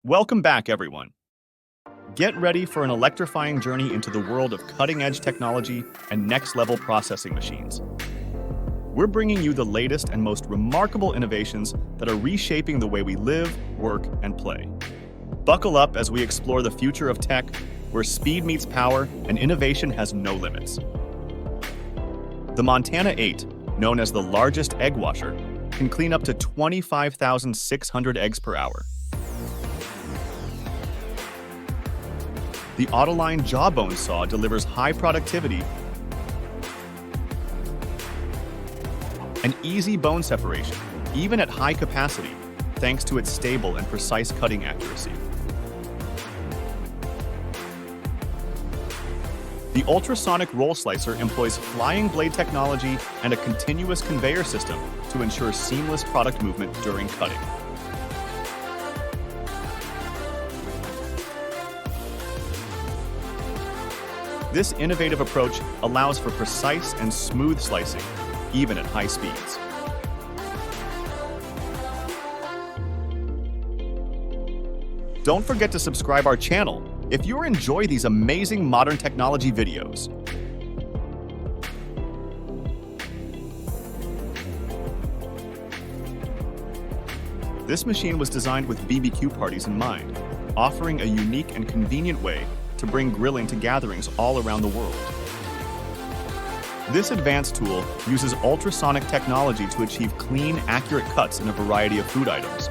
Welcome back, everyone. Get ready for an electrifying journey into the world of cutting-edge technology and next-level processing machines. We're bringing you the latest and most remarkable innovations that are reshaping the way we live, work, and play. Buckle up as we explore the future of tech, where speed meets power and innovation has no limits. The Montana 8, known as the largest egg washer, can clean up to 25,600 eggs per hour. The Autoline Jawbone Saw delivers high productivity and easy bone separation, even at high capacity, thanks to its stable and precise cutting accuracy. The ultrasonic roll slicer employs flying blade technology and a continuous conveyor system to ensure seamless product movement during cutting. This innovative approach allows for precise and smooth slicing, even at high speeds. Don't forget to subscribe our channel if you enjoy these amazing modern technology videos. This machine was designed with BBQ parties in mind, offering a unique and convenient way to bring grilling to gatherings all around the world. This advanced tool uses ultrasonic technology to achieve clean, accurate cuts in a variety of food items.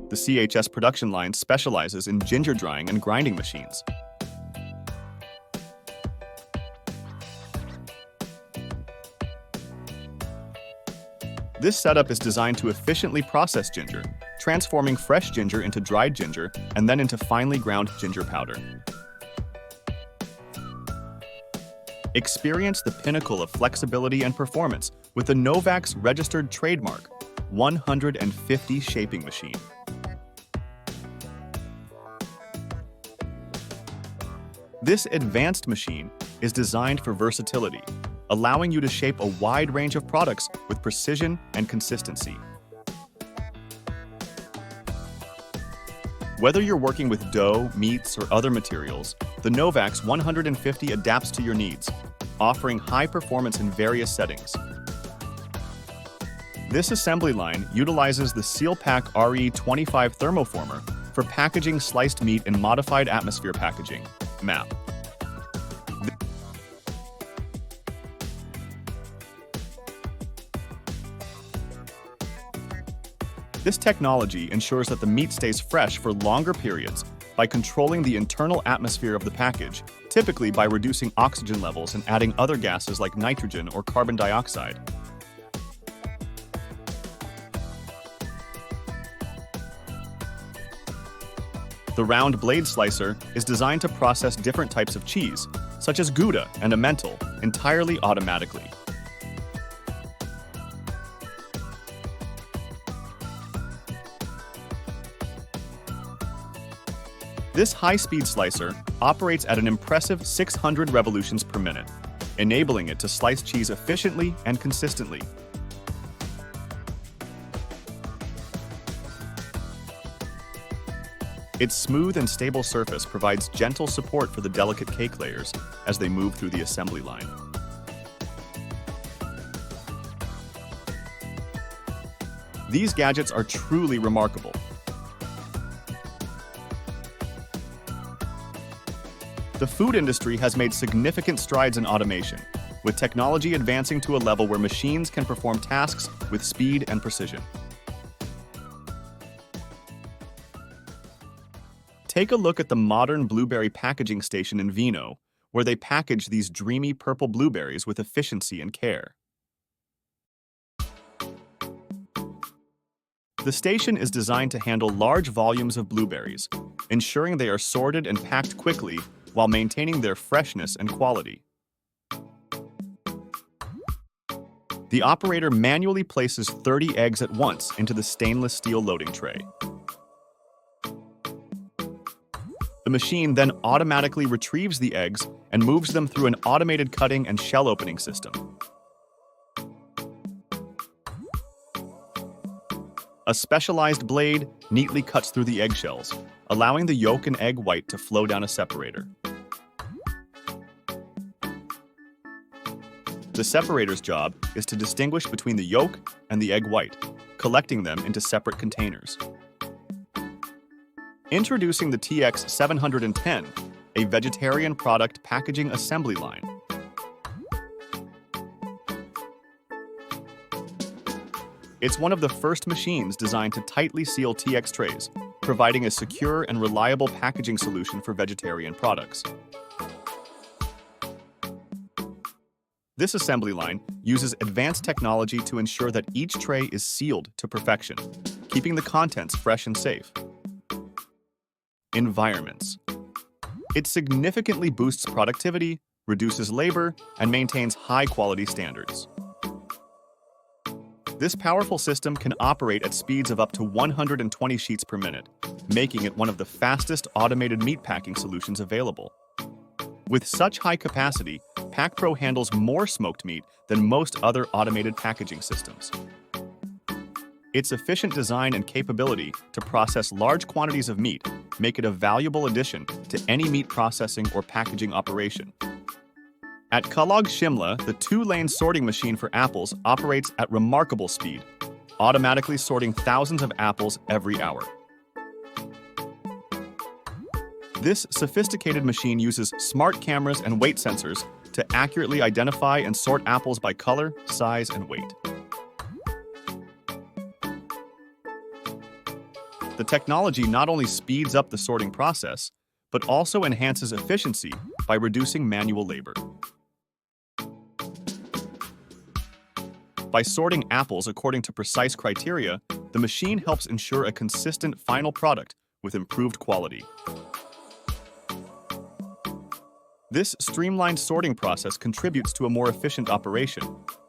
The CHS production line specializes in ginger drying and grinding machines. This setup is designed to efficiently process ginger, transforming fresh ginger into dried ginger and then into finely ground ginger powder. Experience the pinnacle of flexibility and performance with the Novak's registered trademark 150 shaping machine. This advanced machine is designed for versatility, allowing you to shape a wide range of products with precision and consistency. Whether you're working with dough, meats, or other materials, the Novak's 150 adapts to your needs, offering high performance in various settings. This assembly line utilizes the SealPack RE25 thermoformer for packaging sliced meat in modified atmosphere packaging, MAP. This technology ensures that the meat stays fresh for longer periods by controlling the internal atmosphere of the package, typically by reducing oxygen levels and adding other gases like nitrogen or carbon dioxide. The round blade slicer is designed to process different types of cheese, such as Gouda and Emmental, entirely automatically. This high-speed slicer operates at an impressive 600 revolutions per minute, enabling it to slice cheese efficiently and consistently. Its smooth and stable surface provides gentle support for the delicate cake layers as they move through the assembly line. These gadgets are truly remarkable. The food industry has made significant strides in automation, with technology advancing to a level where machines can perform tasks with speed and precision. Take a look at the modern blueberry packaging station in Vino, where they package these dreamy purple blueberries with efficiency and care. The station is designed to handle large volumes of blueberries, ensuring they are sorted and packed quickly while maintaining their freshness and quality. The operator manually places 30 eggs at once into the stainless steel loading tray. The machine then automatically retrieves the eggs and moves them through an automated cutting and shell opening system. A specialized blade neatly cuts through the eggshells, allowing the yolk and egg white to flow down a separator. The separator's job is to distinguish between the yolk and the egg white, collecting them into separate containers. Introducing the TX710, a vegetarian product packaging assembly line. It's one of the first machines designed to tightly seal TX trays, providing a secure and reliable packaging solution for vegetarian products. This assembly line uses advanced technology to ensure that each tray is sealed to perfection, keeping the contents fresh and safe. Environments. It significantly boosts productivity, reduces labor, and maintains high-quality standards. This powerful system can operate at speeds of up to 120 sheets per minute, making it one of the fastest automated meat packing solutions available. With such high capacity, PackPro handles more smoked meat than most other automated packaging systems. Its efficient design and capability to process large quantities of meat make it a valuable addition to any meat processing or packaging operation. At Kellogg Shimla, the 2-lane sorting machine for apples operates at remarkable speed, automatically sorting thousands of apples every hour. This sophisticated machine uses smart cameras and weight sensors to accurately identify and sort apples by color, size, and weight. The technology not only speeds up the sorting process, but also enhances efficiency by reducing manual labor. By sorting apples according to precise criteria, the machine helps ensure a consistent final product with improved quality. This streamlined sorting process contributes to a more efficient operation,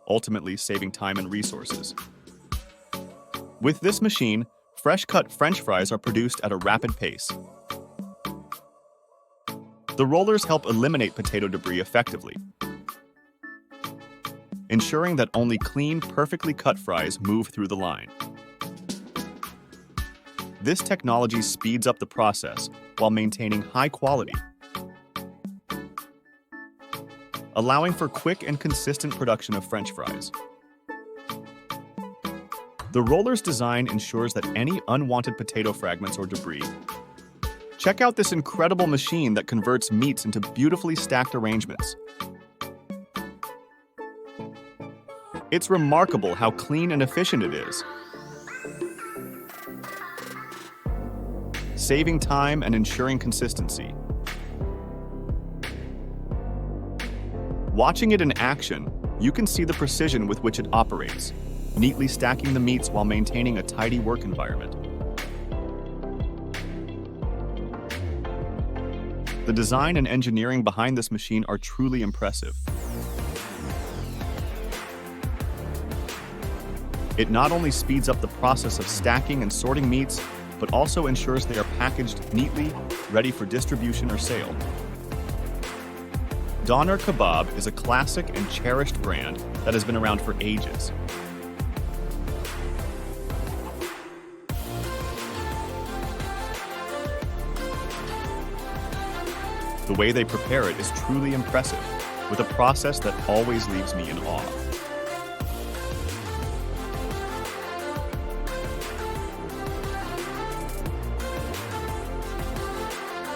ultimately saving time and resources. With this machine, fresh-cut French fries are produced at a rapid pace. The rollers help eliminate potato debris effectively, ensuring that only clean, perfectly cut fries move through the line. This technology speeds up the process while maintaining high quality, allowing for quick and consistent production of French fries. The roller's design ensures that any unwanted potato fragments or debris. Check out this incredible machine that converts meats into beautifully stacked arrangements. It's remarkable how clean and efficient it is, saving time and ensuring consistency. Watching it in action, you can see the precision with which it operates, neatly stacking the meats while maintaining a tidy work environment. The design and engineering behind this machine are truly impressive. It not only speeds up the process of stacking and sorting meats, but also ensures they are packaged neatly, ready for distribution or sale. Doner Kebab is a classic and cherished brand that has been around for ages. The way they prepare it is truly impressive, with a process that always leaves me in awe.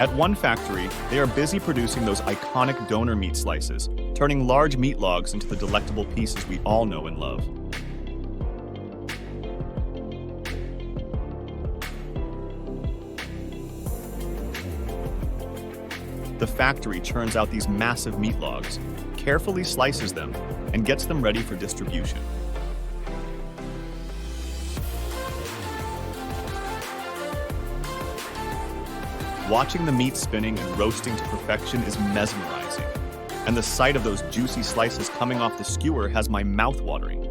At one factory, they are busy producing those iconic doner meat slices, turning large meat logs into the delectable pieces we all know and love. The factory churns out these massive meat logs, carefully slices them, and gets them ready for distribution. Watching the meat spinning and roasting to perfection is mesmerizing, and the sight of those juicy slices coming off the skewer has my mouth watering.